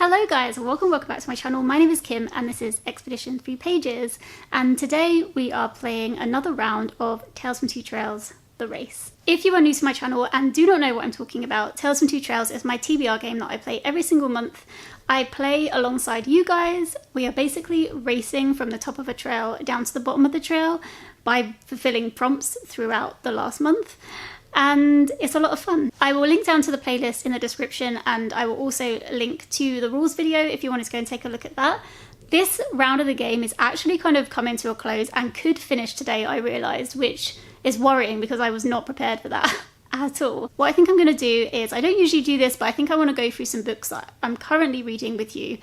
Hello guys, welcome back to my channel. My name is Kim and this is Expedition 3 Pages, and today we are playing another round of Tales from Two Trails, The Race. If you are new to my channel and do not know what I'm talking about, Tales from Two Trails is my TBR game that I play every single month. I play alongside you guys. We are basically racing from the top of a trail down to the bottom of the trail by fulfilling prompts throughout the last month. And it's a lot of fun. I will link down to the playlist in the description, and I will also link to the rules video if you wanted to go and take a look at that. This round of the game is actually kind of coming to a close and could finish today, I realised, which is worrying because I was not prepared for that at all. What I think I'm going to do is, I don't usually do this, but I think I want to go through some books that I'm currently reading with you,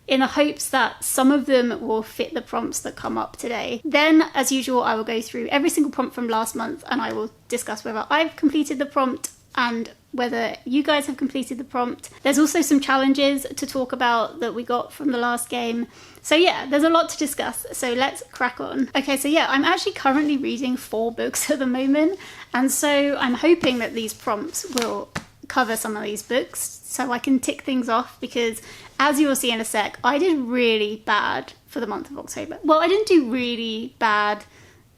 in the hopes that some of them will fit the prompts that come up today. Then, as usual, I will go through every single prompt from last month and I will discuss whether I've completed the prompt and whether you guys have completed the prompt. There's also some challenges to talk about that we got from the last game. So yeah, there's a lot to discuss, so let's crack on. Okay, so yeah, I'm actually currently reading 4 books at the moment, and so I'm hoping that these prompts will cover some of these books so I can tick things off, because as you will see in a sec, I did really bad for the month of October. Well, I didn't do really bad.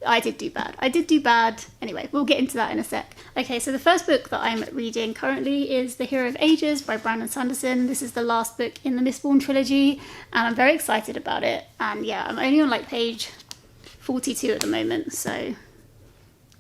I did do bad. Anyway, we'll get into that in a sec. Okay, so the first book that I'm reading currently is The Hero of Ages by Brandon Sanderson. This is the last book in the Mistborn trilogy, and I'm very excited about it. And yeah, I'm only on like page 42 at the moment, so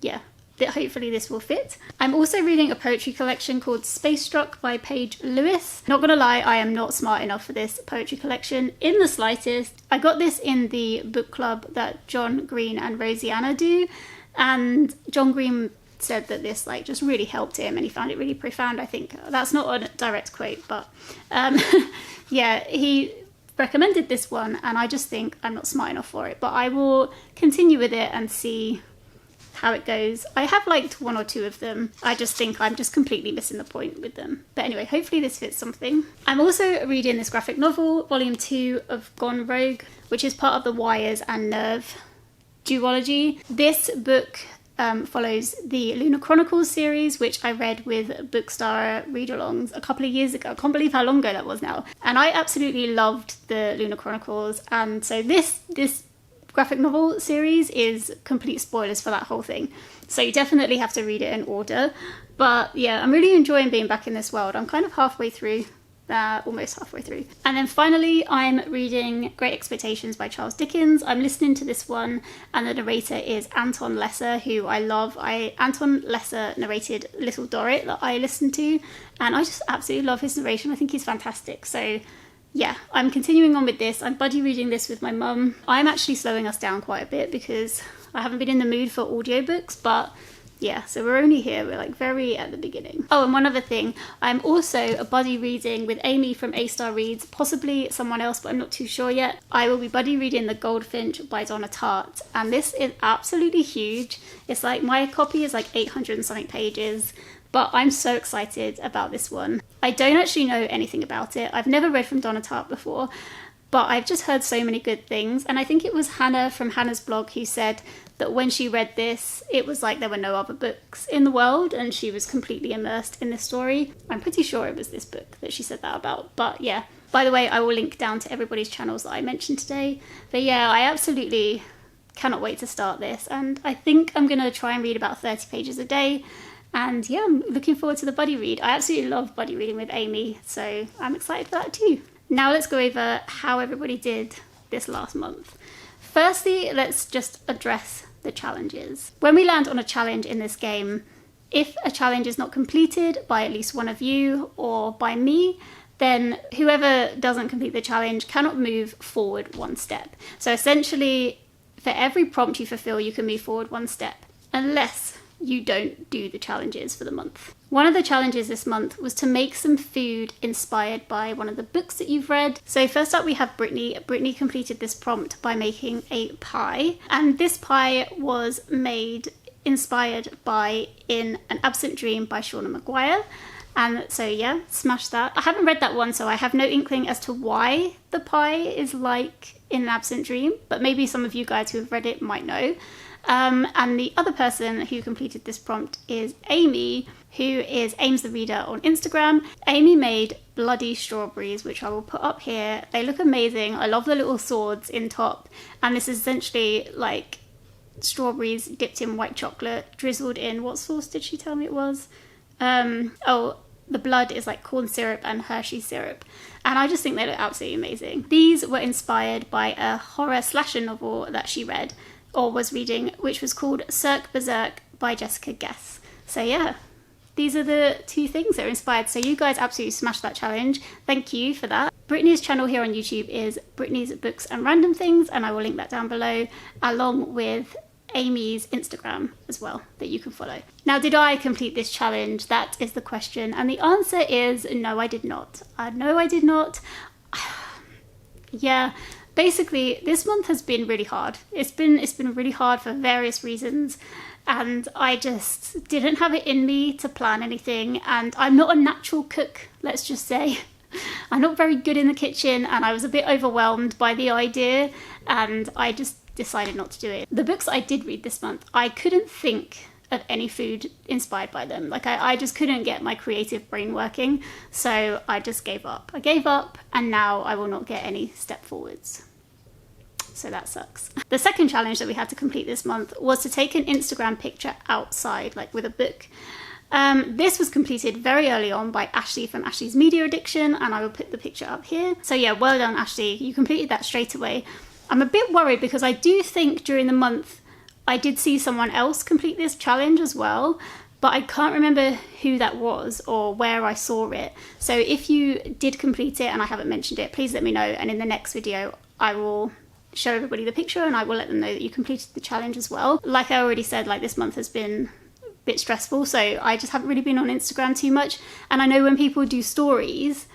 yeah. Hopefully this will fit. I'm also reading a poetry collection called Space Struck by Paige Lewis. Not gonna lie, I am not smart enough for this poetry collection in the slightest. I got this in the book club that John Green and Rosianna do, and John Green said that this like just really helped him and he found it really profound. I think that's not a direct quote, but yeah, he recommended this one and I just think I'm not smart enough for it, but I will continue with it and see how it goes. I have liked 1 or 2 of them. I just think I'm just completely missing the point with them. But anyway, hopefully this fits something. I'm also reading this graphic novel, volume 2 of Gone Rogue, which is part of the Wires and Nerve duology. This book follows the Lunar Chronicles series, which I read with Bookstara Readalongs a couple of years ago. I can't believe how long ago that was now. And I absolutely loved the Lunar Chronicles, and so this graphic novel series is complete spoilers for that whole thing, so you definitely have to read it in order. But yeah, I'm really enjoying being back in this world. I'm kind of halfway through, almost halfway through. And then finally I'm reading Great Expectations by Charles Dickens. I'm listening to this one and the narrator is Anton Lesser, who I love. Anton Lesser narrated Little Dorrit that I listened to, and I just absolutely love his narration. I think he's fantastic. So yeah, I'm continuing on with this. I'm buddy reading this with my mum. I'm actually slowing us down quite a bit because I haven't been in the mood for audiobooks, but yeah, so we're only here, we're like very at the beginning. Oh, and one other thing, I'm also a buddy reading with Amy from A Star Reads, possibly someone else, but I'm not too sure yet. I will be buddy reading The Goldfinch by Donna Tartt, and this is absolutely huge. It's like, my copy is like 800 and something pages. But I'm so excited about this one. I don't actually know anything about it. I've never read from Donna Tartt before, but I've just heard so many good things. And I think it was Hannah from Hannah's blog who said that when she read this, it was like there were no other books in the world and she was completely immersed in this story. I'm pretty sure it was this book that she said that about, but yeah. By the way, I will link down to everybody's channels that I mentioned today. But yeah, I absolutely cannot wait to start this. And I think I'm gonna try and read about 30 pages a day. And yeah, I'm looking forward to the buddy read. I absolutely love buddy reading with Amy, so I'm excited for that too. Now let's go over how everybody did this last month. Firstly, let's just address the challenges. When we land on a challenge in this game, if a challenge is not completed by at least one of you or by me, then whoever doesn't complete the challenge cannot move forward 1 step. So essentially, for every prompt you fulfill, you can move forward 1 step, unless you don't do the challenges for the month. One of the challenges this month was to make some food inspired by one of the books that you've read. So first up we have Brittany. Brittany completed this prompt by making a pie, and this pie was made inspired by In an Absent Dream by Shauna Maguire. And so yeah, smash that. I haven't read that one, so I have no inkling as to why the pie is like In an Absent Dream, but maybe some of you guys who have read it might know. And the other person who completed this prompt is Amy, who is Ames the Reader on Instagram. Amy made bloody strawberries, which I will put up here. They look amazing. I love the little swords in top. And this is essentially like strawberries dipped in white chocolate, drizzled in, what sauce did she tell me it was? Oh, the blood is like corn syrup and Hershey syrup. And I just think they look absolutely amazing. These were inspired by a horror slasher novel that she read, or was reading, which was called Cirque Berserk by Jessica Guess. So yeah, these are the two things that are inspired. So you guys absolutely smashed that challenge. Thank you for that. Brittany's channel here on YouTube is Brittany's Books and Random Things, and I will link that down below, along with Amy's Instagram as well, that you can follow. Now, did I complete this challenge? That is the question. And the answer is no, I did not. No, I did not. Yeah, basically this month has been really hard. It's been really hard for various reasons. And I just didn't have it in me to plan anything. And I'm not a natural cook, let's just say. I'm not very good in the kitchen, and I was a bit overwhelmed by the idea, and I just decided not to do it. The books I did read this month, I couldn't think of any food inspired by them. Like I just couldn't get my creative brain working, so I just gave up. I gave up, and now I will not get any step forwards. So that sucks. The second challenge that we had to complete this month was to take an Instagram picture outside, like with a book. This was completed very early on by Ashleigh from Ashleigh's Media Addiction, and I will put the picture up here. So yeah, well done, Ashleigh. You completed that straight away. I'm a bit worried because I do think during the month I did see someone else complete this challenge as well, but I can't remember who that was or where I saw it. So if you did complete it and I haven't mentioned it, please let me know, and in the next video I will show everybody the picture and I will let them know that you completed the challenge as well. Like I already said, like this month has been a bit stressful, so I just haven't really been on Instagram too much. And I know when people do stories,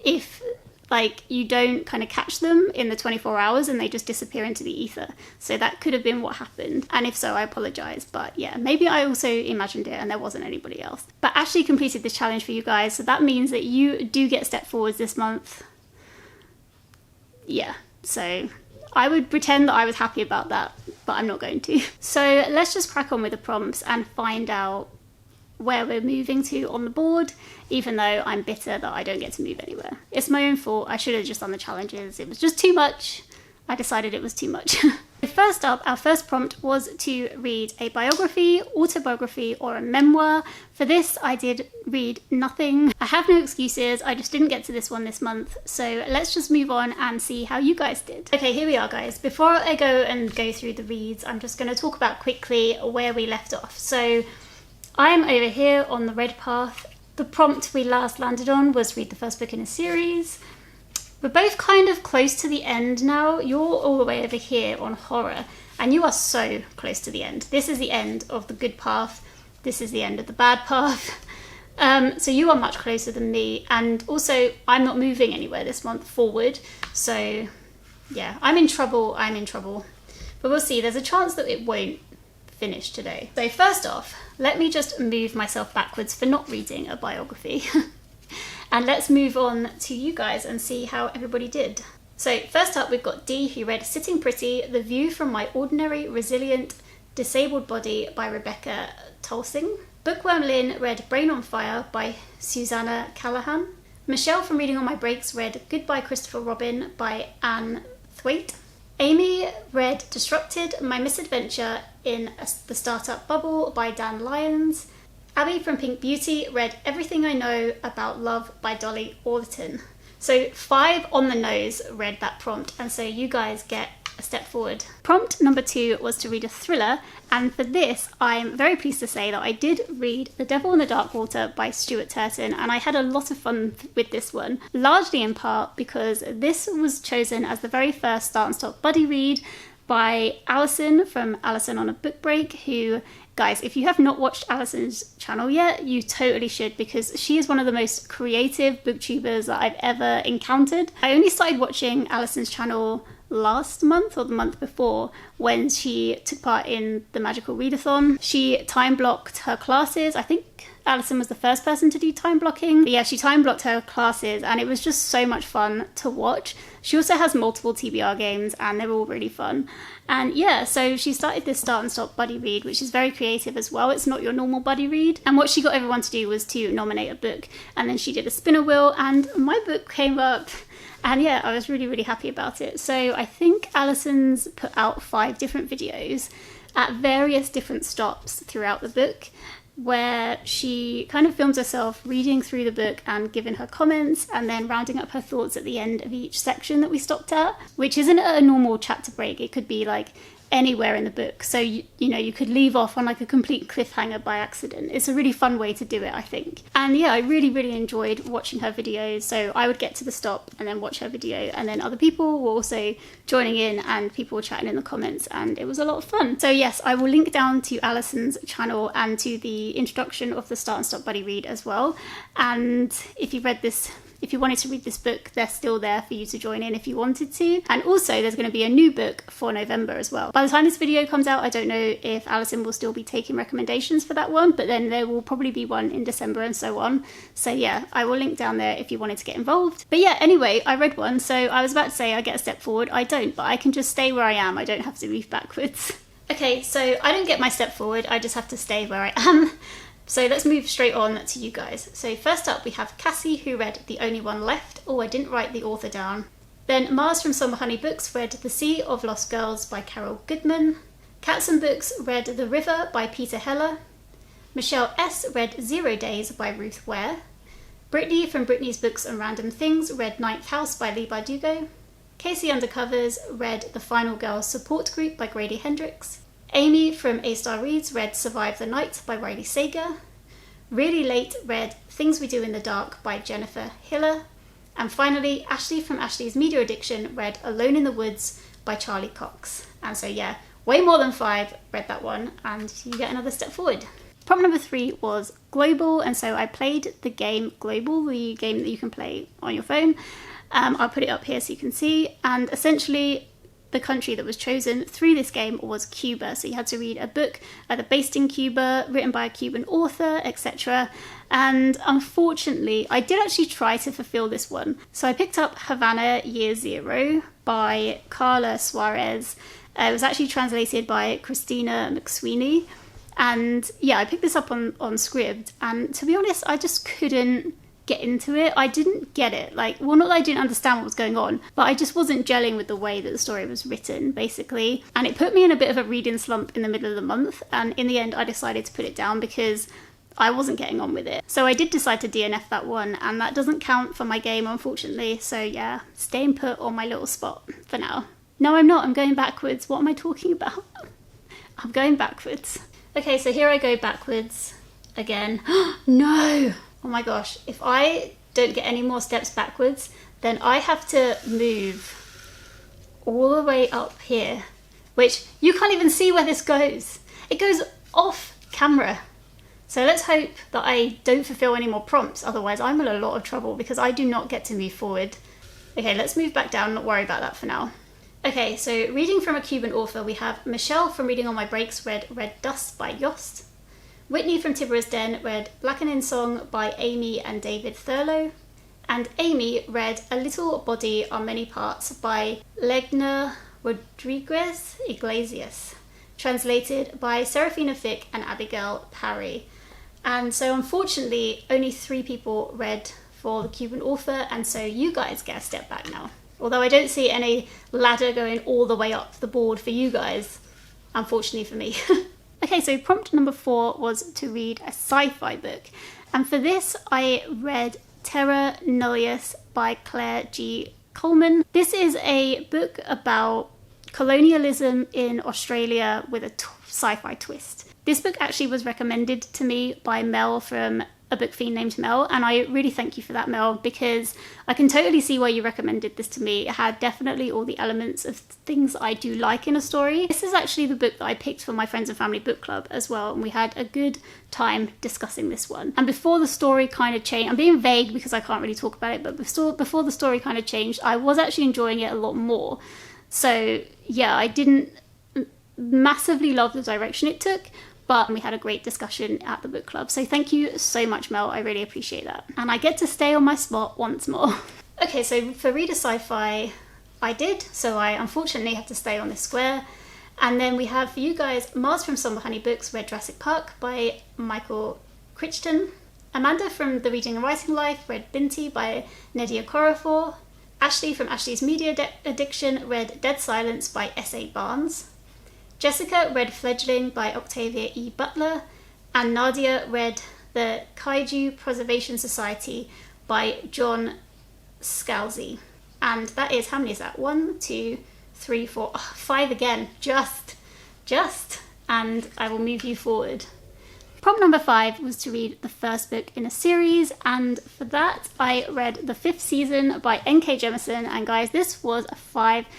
if like you don't kind of catch them in the 24 hours and they just disappear into the ether. So that could have been what happened. And if so, I apologize. But yeah, maybe I also imagined it and there wasn't anybody else. But Ashleigh completed this challenge for you guys. So that means that you do get step forwards this month. Yeah, so I would pretend that I was happy about that, but I'm not going to. So let's just crack on with the prompts and find out where we're moving to on the board, even though I'm bitter that I don't get to move anywhere. It's my own fault. I should have just done the challenges. It was just too much. I decided it was too much. First up, our first prompt was to read a biography, autobiography, or a memoir. For this, I did read nothing. I have no excuses. I just didn't get to this one this month. So let's just move on and see how you guys did. Okay, here we are, guys. Before I go through the reads, I'm just going to talk about quickly where we left off. So I'm over here on the red path. The prompt we last landed on was read the first book in a series. We're both kind of close to the end now. You're all the way over here on horror, and you are so close to the end. This is the end of the good path. This is the end of the bad path. So you are much closer than me, and also I'm not moving anywhere this month forward. So yeah, I'm in trouble. But we'll see. There's a chance that it won't finish today. So first off, let me just move myself backwards for not reading a biography. And let's move on to you guys and see how everybody did. So first up, we've got D, who read Sitting Pretty, The View from My Ordinary, Resilient, Disabled Body by Rebecca Tulsing. BookWyrme Lynn read Brain on Fire by Susanna Callahan. Michelle from Reading on My Breaks read Goodbye Christopher Robin by Anne Thwaite. Amy read Disrupted, My Misadventure in the Startup Bubble by Dan Lyons. Abby from Pink Beauty read Everything I Know About Love by Dolly Alderton. So 5 on the nose read that prompt, and so you guys get a step forward. Prompt number 2 was to read a thriller, and for this I'm very pleased to say that I did read The Devil in the Dark Water by Stuart Turton, and I had a lot of fun with this one, largely in part because this was chosen as the very first Start and Stop buddy read by Allison from Allison on a Book Break, who, guys, if you have not watched Allison's channel yet, you totally should, because she is one of the most creative booktubers that I've ever encountered. I only started watching Allison's channel last month or the month before, when she took part in the Magical Readathon. She time blocked her classes, I think Allison was the first person to do time blocking. But yeah, she time blocked her classes and it was just so much fun to watch. She also has multiple TBR games and they're all really fun. And yeah, so she started this start and stop buddy read, which is very creative as well. It's not your normal buddy read. And what she got everyone to do was to nominate a book. And then she did a spinner wheel and my book came up. And yeah, I was really, really happy about it. So I think Allison's put out 5 different videos at various different stops throughout the book, where she kind of films herself reading through the book and giving her comments and then rounding up her thoughts at the end of each section that we stopped at, which isn't a normal chapter break. It could be like anywhere in the book. So, you know, you could leave off on like a complete cliffhanger by accident. It's a really fun way to do it, I think. And yeah, I really, really enjoyed watching her videos. So I would get to the stop and then watch her video, and then other people were also joining in and people were chatting in the comments, and it was a lot of fun. So yes, I will link down to Allison's channel and to the introduction of the Start and Stop Buddy Read as well. And if you wanted to read this book, they're still there for you to join in if you wanted to. And also there's going to be a new book for November as well. By the time this video comes out, I don't know if Allison will still be taking recommendations for that one, but then there will probably be one in December and so on. So yeah, I will link down there if you wanted to get involved. But yeah, anyway, I read one. So I was about to say I get a step forward. I don't, but I can just stay where I am. I don't have to move backwards. Okay, so I don't get my step forward. I just have to stay where I am. So let's move straight on to you guys. So first up we have Cassie, who read The Only One Left. Oh, I didn't write the author down. Then Mars from Summer Honey Books read The Sea of Lost Girls by Carol Goodman. Cats and Books read The River by Peter Heller. Michelle S. read 0 Days by Ruth Ware. Brittany from Brittany's Books and Random Things read Ninth House by Lee Bardugo. Casey Undercovers read The Final Girls Support Group by Grady Hendrix. Amy from A Star Reads read Survive the Night by Riley Sager. Really Late read Things We Do in the Dark by Jennifer Hiller. And finally, Ashleigh from Ashleigh's Media Addiction read Alone in the Woods by Charlie Cox. And so yeah, way more than 5 read that one, and you get another step forward. Prompt number 3 was Global, and so I played the game Global, the game that you can play on your phone. I'll put it up here so you can see, and essentially the country that was chosen through this game was Cuba. So you had to read a book either based in Cuba, written by a Cuban author, etc. And unfortunately, I did actually try to fulfill this one. So I picked up Havana Year Zero by Carla Suarez. It was actually translated by Christina McSweeney. And yeah, I picked this up on Scribd. And to be honest, I just couldn't get into it. I didn't get it. Like, well, not that I didn't understand what was going on, but I just wasn't gelling with the way that the story was written, basically. And it put me in a bit of a reading slump in the middle of the month. And in the end, I decided to put it down because I wasn't getting on with it. So I did decide to DNF that one, and that doesn't count for my game, unfortunately. So yeah, staying put on my little spot for now. No, I'm not. I'm going backwards. What am I talking about? I'm going backwards. Okay, so here I go backwards again. No! Oh my gosh, if I don't get any more steps backwards, then I have to move all the way up here, which you can't even see where this goes. It goes off camera. So let's hope that I don't fulfill any more prompts, otherwise I'm in a lot of trouble because I do not get to move forward. Okay, let's move back down, not worry about that for now. Okay, so reading from a Cuban author, we have Michelle from Reading on My Breaks read Red Dust by Yost. Whitney from Tiburon's Den read Blackening Song by Amy and David Thurlow. And Amy read A Little Body on Many Parts by Legna Rodriguez Iglesias, translated by Serafina Fick and Abigail Parry. And so unfortunately, only 3 people read for the Cuban author, and so you guys get a step back now. Although I don't see any ladder going all the way up the board for you guys, unfortunately for me. Okay, so prompt number 4 was to read a sci-fi book. And for this, I read Terra Nullius by Claire G. Coleman. This is a book about colonialism in Australia with a sci-fi twist. This book actually was recommended to me by Mel from A Book Fiend Named Mel, and I really thank you for that, Mel, because I can totally see why you recommended this to me. It had definitely all the elements of things I do like in a story. This is actually the book that I picked for my friends and family book club as well, and we had a good time discussing this one. And before the story kind of changed, I'm being vague because I can't really talk about it, but before the story kind of changed, I was actually enjoying it a lot more. So yeah, I didn't massively love the direction it took, but we had a great discussion at the book club. So thank you so much, Mel. I really appreciate that. And I get to stay on my spot once more. Okay, so for Reader Sci-Fi, I did. So I unfortunately had to stay on this square. And then we have for you guys, Mars from Somber Honey Books read Jurassic Park by Michael Crichton. Amanda from The Reading and Writing Life read Binti by Nadja A. Ashleigh from Ashleigh's Media Addiction read Dead Silence by S.A. Barnes. Jessica read Fledgling by Octavia E. Butler. And Nadia read The Kaiju Preservation Society by John Scalzi. And that is, how many is that? 1, 2, 3, 4, 5 again. Just. And I will move you forward. Prompt number 5 was to read the first book in a series, and for that I read the 5th season by N.K. Jemisin, and guys, this was a 5. I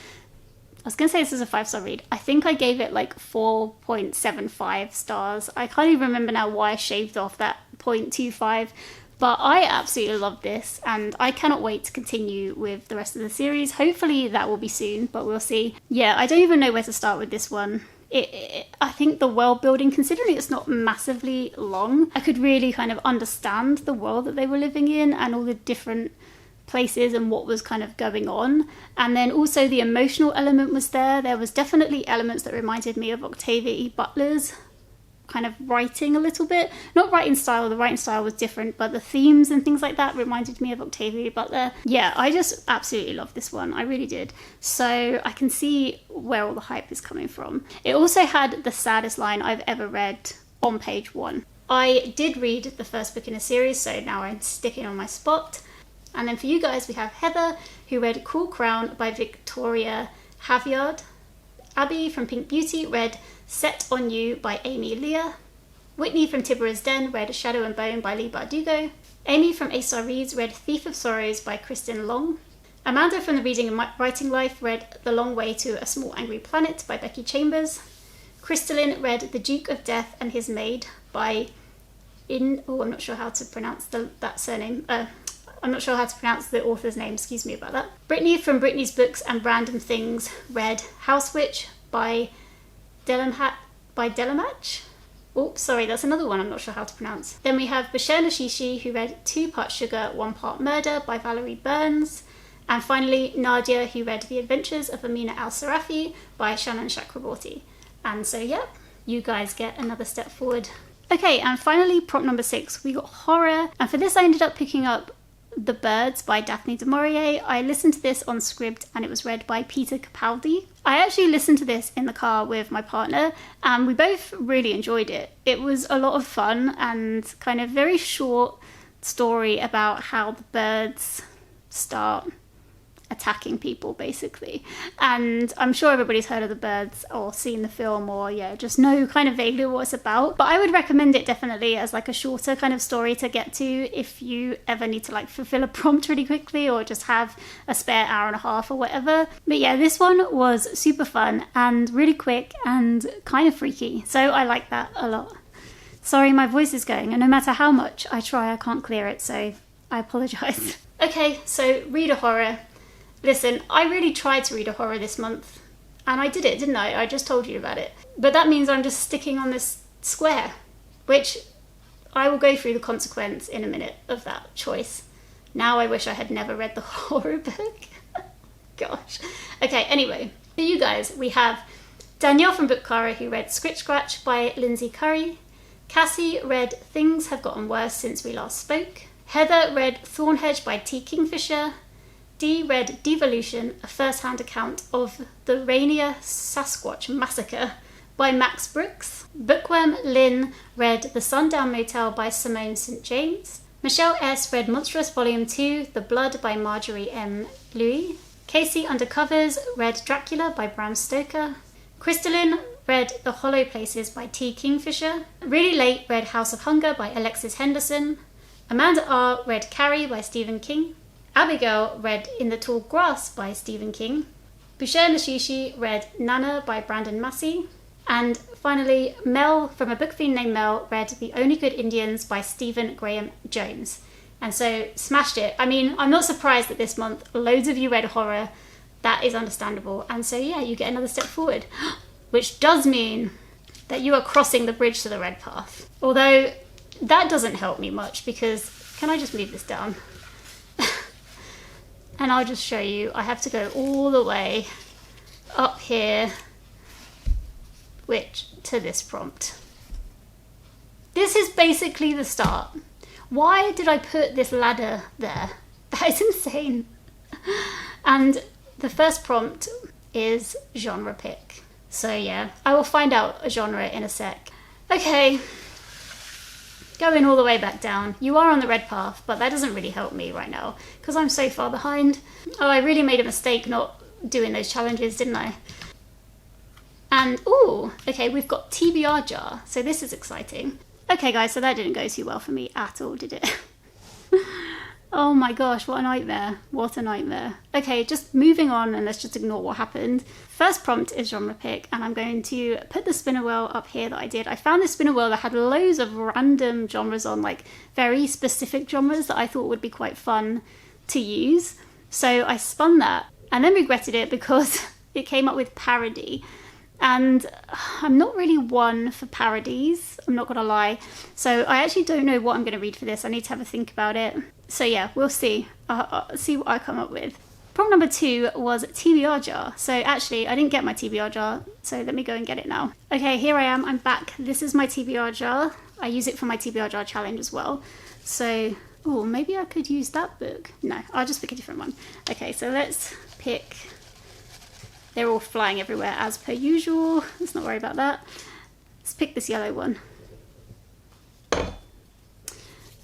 was going to say this is a 5-star read. I think I gave it like 4.75 stars. I can't even remember now why I shaved off that 0.25, but I absolutely love this, and I cannot wait to continue with the rest of the series. Hopefully that will be soon, but we'll see. Yeah, I don't even know where to start with this one. I think the world building, considering it's not massively long, I could really kind of understand the world that they were living in and all the different places and what was kind of going on. And then also the emotional element was there. There was definitely elements that reminded me of Octavia E. Butler's kind of writing a little bit. Not writing style, the writing style was different, but the themes and things like that reminded me of Octavia Butler. Yeah, I just absolutely love this one. I really did. So I can see where all the hype is coming from. It also had the saddest line I've ever read on page 1. I did read the first book in a series, so now I'm sticking on my spot. And then for you guys, we have Heather, who read Cool Crown by Victoria Havyard. Abby from Pink Beauty read Set on You by Amy Leah. Whitney from Tiburon's Den read Shadow and Bone by Leigh Bardugo. Amy from A-Star Reads read Thief of Sorrows by Cristilyn Long. Amanda from The Reading and Writing Life read The Long Way to a Small Angry Planet by Becky Chambers. Cristilyn read The Duke of Death and His Maid by I'm not sure how to pronounce that surname. I'm not sure how to pronounce the author's name, excuse me about that. Brittany from Brittany's Books and Random Things read House Witch by Delamach. Oops, sorry, that's another one I'm not sure how to pronounce. Then we have bushehrnoshishi, who read 2 Part Sugar, 1 Part Murder by Valerie Burns. And finally, Nadia, who read The Adventures of Amina Al-Sarafi by Shannon Chakraborty. And so, yeah, you guys get another step forward. Okay, and finally, prompt number 6, we got horror. And for this, I ended up picking up The Birds by Daphne du Maurier. I listened to this on Scribd and it was read by Peter Capaldi. I actually listened to this in the car with my partner and we both really enjoyed it. It was a lot of fun and kind of very short story about how the birds start attacking people, basically. And I'm sure everybody's heard of The Birds or seen the film or just know kind of vaguely what it's about. But I would recommend it definitely as like a shorter kind of story to get to if you ever need to like fulfill a prompt really quickly or just have a spare hour and a half or whatever. But yeah, this one was super fun and really quick and kind of freaky. So I like that a lot. Sorry, my voice is going and no matter how much I try, I can't clear it, so I apologise. Okay, so read a horror. Listen, I really tried to read a horror this month, and I did it, didn't I? I just told you about it. But that means I'm just sticking on this square, which I will go through the consequence in a minute of that choice. Now I wish I had never read the horror book. Gosh. Okay, anyway, for you guys, we have Danielle from Bookcara, who read Scritch Scratch by Lindsay Curry. Cassie read Things Have Gotten Worse Since We Last Spoke. Heather read Thornhedge by T. Kingfisher. Dee read Devolution, a first-hand account of the Rainier Sasquatch Massacre by Max Brooks. BookWyrme Lynn read The Sundown Motel by Simone St. James. Michelle S. read Monstrous Volume 2, The Blood by Marjorie M. Louis. Casey Undercovers read Dracula by Bram Stoker. Cristilyn read The Hollow Places by T. Kingfisher. Really Late read House of Hunger by Alexis Henderson. Amanda R. read Carrie by Stephen King. Abigail read In the Tall Grass by Stephen King. bushehrnoshishi read Nana by Brandon Massey. And finally, Mel, from A Book Fiend Named Mel, read The Only Good Indians by Stephen Graham Jones. And so, smashed it. I mean, I'm not surprised that this month loads of you read horror. That is understandable. And so, yeah, you get another step forward. Which does mean that you are crossing the bridge to the red path. Although that doesn't help me much because, can I just move this down? And I'll just show you, I have to go all the way up here, which to this prompt. This is basically the start. Why did I put this ladder there? That is insane. And the first prompt is genre pick. So yeah, I will find out a genre in a sec. Okay, going all the way back down. You are on the red path, but that doesn't really help me right now because I'm so far behind. Oh, I really made a mistake not doing those challenges, didn't I? And ooh, okay, we've got TBR jar, so this is exciting. Okay guys, so that didn't go too well for me at all, did it? Oh my gosh, what a nightmare. What a nightmare. Okay, just moving on and let's just ignore what happened. First prompt is genre pick and I'm going to put the spinner wheel up here that I did. I found this spinner wheel that had loads of random genres on, like very specific genres that I thought would be quite fun to use. So I spun that and then regretted it because it came up with parody. And I'm not really one for parodies, I'm not gonna lie. So I actually don't know what I'm gonna read for this. I need to have a think about it. So yeah, we'll see. I'll see what I come up with. Prompt number 2 was TBR jar. So actually, I didn't get my TBR jar, so let me go and get it now. Okay, here I am, I'm back. This is my TBR jar. I use it for my TBR jar challenge as well. So, oh, maybe I could use that book. No, I'll just pick a different one. Okay, so let's pick... They're all flying everywhere as per usual. Let's not worry about that. Let's pick this yellow one.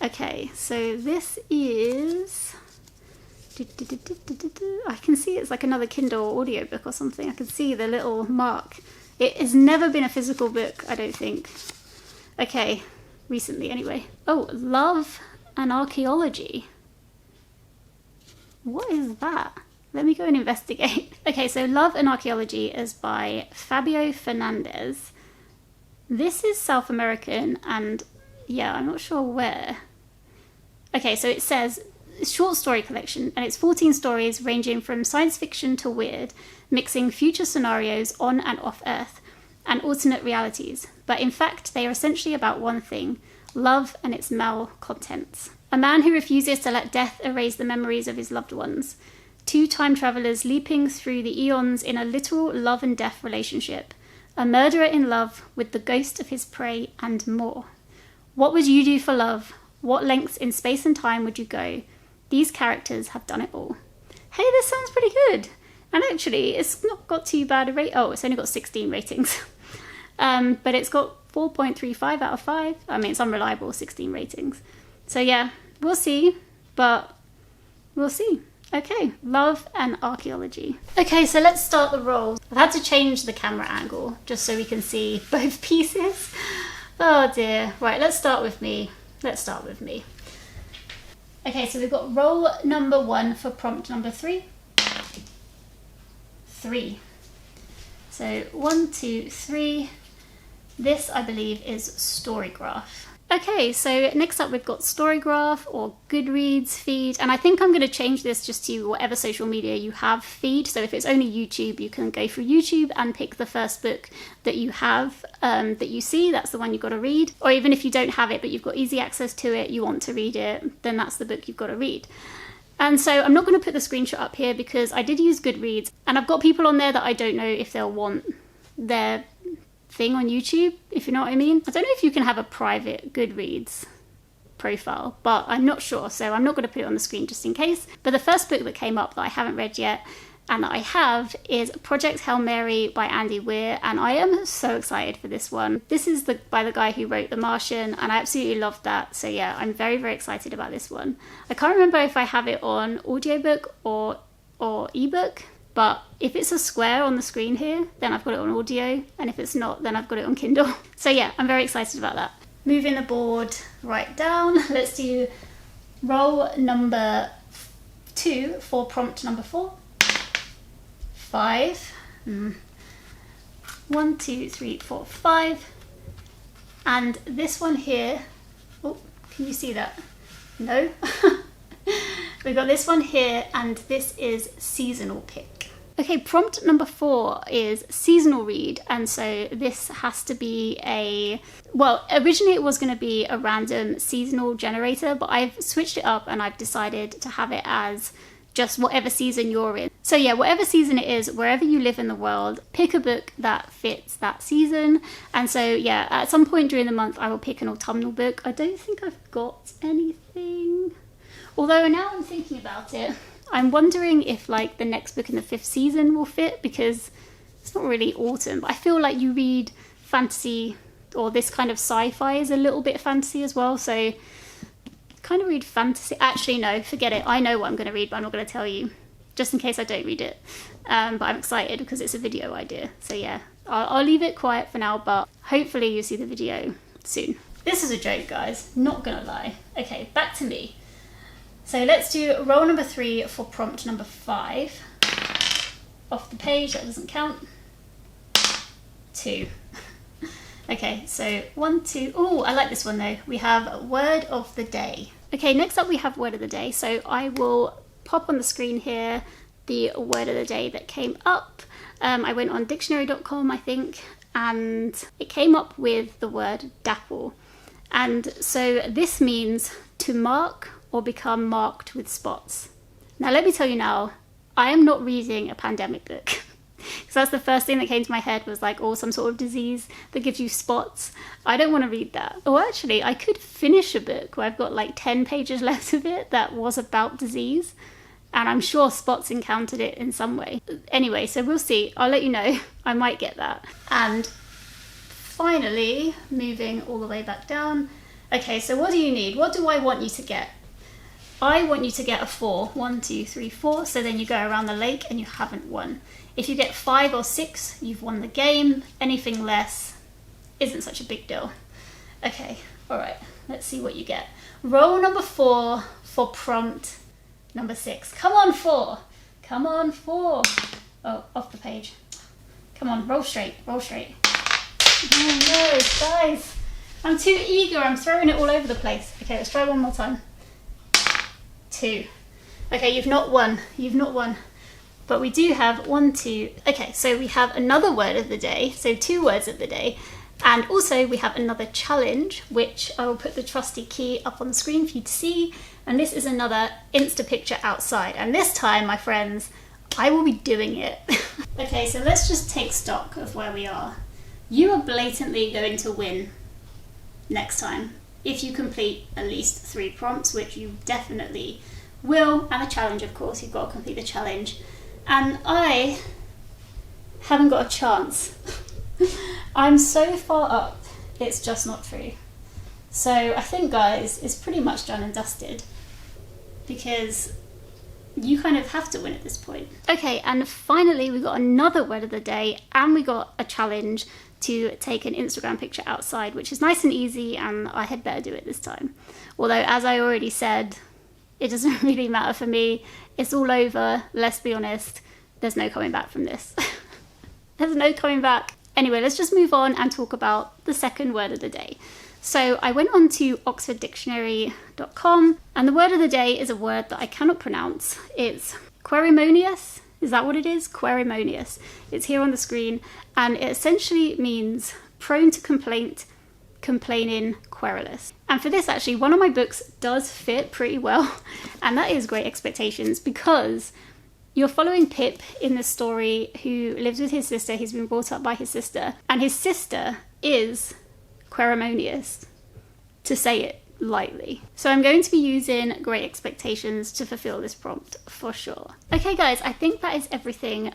Okay, so this is... I can see it's like another Kindle audiobook or something. I can see the little mark. It has never been a physical book, I don't think. Okay, recently anyway. Oh, Love and Archaeology. What is that? Let me go and investigate. Okay, so Love and Archaeology is by Fabio Fernandez. This is South American and yeah, I'm not sure where. Okay, so it says short story collection and it's 14 stories ranging from science fiction to weird, mixing future scenarios on and off Earth and alternate realities. But in fact, they are essentially about one thing, love and its malcontents. A man who refuses to let death erase the memories of his loved ones. 2 time travelers leaping through the eons in a literal love and death relationship. A murderer in love with the ghost of his prey and more. What would you do for love? What lengths in space and time would you go? These characters have done it all. Hey, this sounds pretty good. And actually, it's not got too bad a rate. Oh, it's only got 16 ratings. But it's got 4.35 out of 5. I mean, it's unreliable, 16 ratings. So yeah, we'll see. But we'll see. Okay, Love and Archaeology. Okay, so let's start the rolls. I've had to change the camera angle just so we can see both pieces. Oh dear. Right, let's start with me. Let's start with me. Okay, so we've got roll number 1 for prompt number 3. 3. So 1, 2, 3. This, I believe, is Storygraph. Okay, so next up we've got Storygraph or Goodreads feed, and I think I'm going to change this just to whatever social media you have feed. So if it's only YouTube, you can go through YouTube and pick the first book that you have, that you see, that's the one you've got to read. Or even if you don't have it but you've got easy access to it, you want to read it, then that's the book you've got to read. And so I'm not going to put the screenshot up here because I did use Goodreads, and I've got people on there that I don't know if they'll want their thing on YouTube, if you know what I mean. I don't know if you can have a private Goodreads profile, but I'm not sure, so I'm not going to put it on the screen just in case. But the first book that came up that I haven't read yet and that I have is Project Hail Mary by Andy Weir, and I am so excited for this one. This is by the guy who wrote The Martian, and I absolutely loved that. So yeah, I'm very, very excited about this one. I can't remember if I have it on audiobook or ebook, but if it's a square on the screen here, then I've got it on audio, and if it's not, then I've got it on Kindle. So yeah, I'm very excited about that. Moving the board right down, let's do roll number 2 for prompt number 4. 5. 1, 2, 3, 4, 5. And this one here, oh, can you see that? No? We've got this one here, and this is Seasonal Pick. Okay, prompt number 4 is seasonal read, and so this has to be a, well, originally it was going to be a random seasonal generator, but I've switched it up and I've decided to have it as just whatever season you're in. So yeah, whatever season it is, wherever you live in the world, pick a book that fits that season. And so yeah, at some point during the month I will pick an autumnal book. I don't think I've got anything, although now I'm thinking about it, I'm wondering if like the next book in the 5th season will fit, because it's not really autumn, but I feel like you read fantasy, or this kind of sci-fi is a little bit fantasy as well, so kind of read fantasy. Actually no, forget it, I know what I'm going to read, but I'm not going to tell you, just in case I don't read it. But I'm excited because it's a video idea, so yeah, I'll leave it quiet for now, but hopefully you'll see the video soon. This is a joke, guys, not gonna lie. Okay, back to me. So let's do roll number 3 for prompt number 5. Off the page, that doesn't count. 2. Okay, so 1, 2, oh, I like this one though. We have word of the day. Okay, next up we have word of the day. So I will pop on the screen here the word of the day that came up. I went on dictionary.com, I think, and it came up with the word dapple. And so this means to mark or become marked with spots. Now let me tell you now, I am not reading a pandemic book. Because that's the first thing that came to my head, was like, oh, some sort of disease that gives you spots. I don't want to read that. Or actually, I could finish a book where I've got like 10 pages left of it that was about disease. And I'm sure spots encountered it in some way. Anyway, so we'll see. I'll let you know. I might get that. And finally, moving all the way back down. Okay, so what do you need? What do I want you to get? I want you to get a 4. 1, 2, 3, 4. So then you go around the lake and you haven't won. If you get 5 or 6, you've won the game. Anything less isn't such a big deal. Okay, all right, let's see what you get. Roll number 4 for prompt number 6. Come on, 4. Come on, 4. Oh, off the page. Come on, roll straight, roll straight. Oh no, guys. I'm too eager, I'm throwing it all over the place. Okay, let's try one more time. 2. Okay, you've not won, you've not won. But we do have 1, 2. Okay, so we have another word of the day, so 2 words of the day. And also we have another challenge, which I will put the trusty key up on the screen for you to see. And this is another Insta picture outside. And this time, my friends, I will be doing it. Okay, so let's just take stock of where we are. You are blatantly going to win next time if you complete at least 3 prompts, which you definitely will. And the challenge, of course, you've got to complete the challenge. And I haven't got a chance. I'm so far up, it's just not true. So I think, guys, it's pretty much done and dusted, because you kind of have to win at this point. Okay, and finally we got another word of the day, and we got a challenge to take an Instagram picture outside, which is nice and easy, and I had better do it this time. Although, as I already said, it doesn't really matter for me. It's all over, let's be honest. There's no coming back from this. There's no coming back. Anyway, let's just move on and talk about the second word of the day. So I went on to oxforddictionary.com, and the word of the day is a word that I cannot pronounce. It's queremonious. Is that what it is? Queremonious. It's here on the screen, and it essentially means prone to complaint, complaining, querulous. And for this, actually, one of my books does fit pretty well, and that is Great Expectations, because you're following Pip in this story, who lives with his sister. He's been brought up by his sister, and his sister is queremonious, to say it lightly. So I'm going to be using Great Expectations to fulfill this prompt for sure. Okay guys, I think that is everything.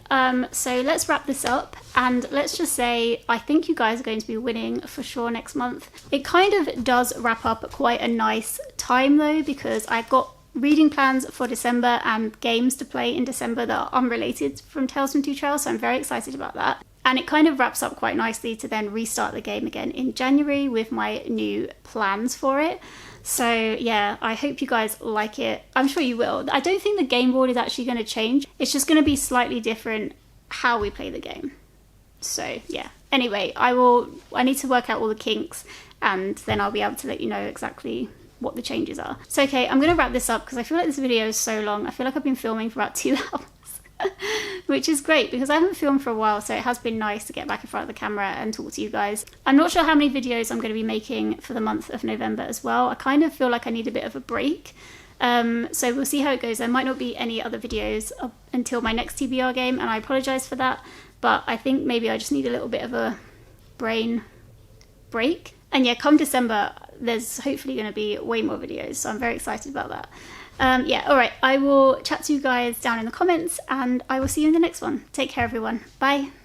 So let's wrap this up, and let's just say I think you guys are going to be winning for sure next month. It kind of does wrap up at quite a nice time though, because I've got reading plans for December and games to play in December that are unrelated from Tales from Two Trails, so I'm very excited about that. And it kind of wraps up quite nicely to then restart the game again in January with my new plans for it. So yeah, I hope you guys like it. I'm sure you will. I don't think the game board is actually going to change. It's just going to be slightly different how we play the game. So yeah. Anyway, I need to work out all the kinks, and then I'll be able to let you know exactly what the changes are. So okay, I'm going to wrap this up because I feel like this video is so long. I feel like I've been filming for about 2 hours. which is great because I haven't filmed for a while, so it has been nice to get back in front of the camera and talk to you guys. I'm not sure how many videos I'm going to be making for the month of November as well. I kind of feel like I need a bit of a break. So we'll see how it goes. There might not be any other videos until my next TBR game, and I apologise for that, but I think maybe I just need a little bit of a brain break. And yeah, come December, there's hopefully going to be way more videos, so I'm very excited about that. Yeah, alright, I will chat to you guys down in the comments, and I will see you in the next one. Take care, everyone. Bye.